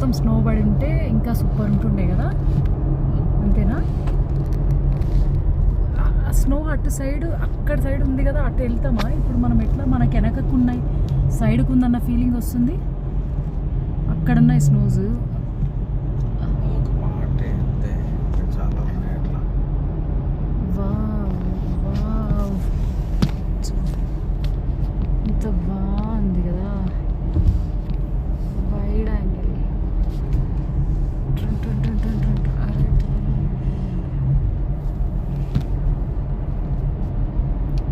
మొత్తం స్నో పడి ఉంటే ఇంకా సూపర్ ఉంటుండే కదా. అంతేనా? స్నో అటు సైడ్ అక్కడ సైడ్ ఉంది కదా, అటు వెళ్తామా ఇప్పుడు మనం? ఎట్లా మనకి వెనకకు ఉన్నాయి, సైడ్కు ఉందన్న ఫీలింగ్ వస్తుంది. అక్కడ ఉన్నాయి స్నోస్. ఇంత బాగుంది కదా, వైడ్ యాంగిల్.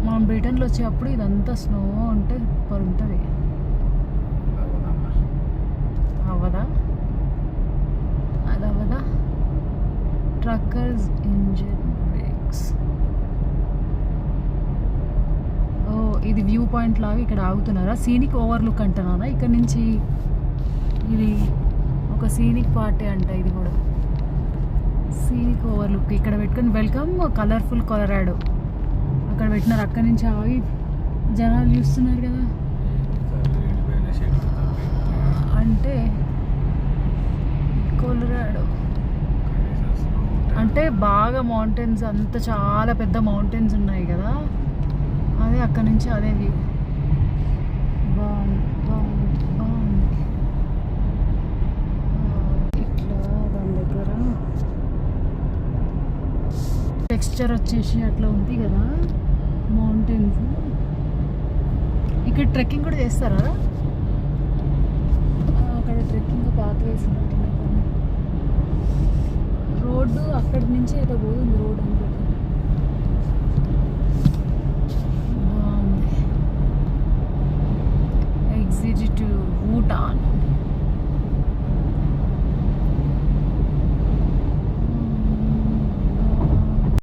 మనం బ్రిటన్లో వచ్చేటప్పుడు ఇదంతా స్నో ఉంటే సూపర్ ఉంటుంది. అవ్వదా? అది అవ్వదా? Truckers engine breaks. ఓ, ఇది వ్యూ పాయింట్ లాగా ఇక్కడ ఆగుతున్నారా? సీనిక్ ఓవర్లుక్ అంటున్నారా ఇక్కడ నుంచి? ఇది ఒక సీనిక్ పార్టీ అంట. ఇది కూడా సీనిక్ ఓవర్లుక్. ఇక్కడ పెట్టుకొని వెల్కమ్ కలర్ఫుల్ కొలరాడో అక్కడ పెట్టినారు. అక్కడి నుంచి ఆగి జనాలు చూస్తున్నారు కదా. అంటే కొలరాడో అంటే బాగా మౌంటైన్స్, అంత చాలా పెద్ద మౌంటైన్స్ ఉన్నాయి కదా, అదే అక్కడ నుంచి అదే వ్యూ. బాగుంది బాగుంది బాగుంది. ఇట్లా దాని దగ్గర టెక్స్చర్ వచ్చేసి అట్లా ఉంది కదా మౌంటైన్స్. ఇక్కడ ట్రెక్కింగ్ కూడా చేస్తారా? అక్కడ ట్రెక్కింగ్ పాత్ వేసినట్టు రోడ్డు అక్కడి నుంచి ఏదో పోతుంది రోడ్డు.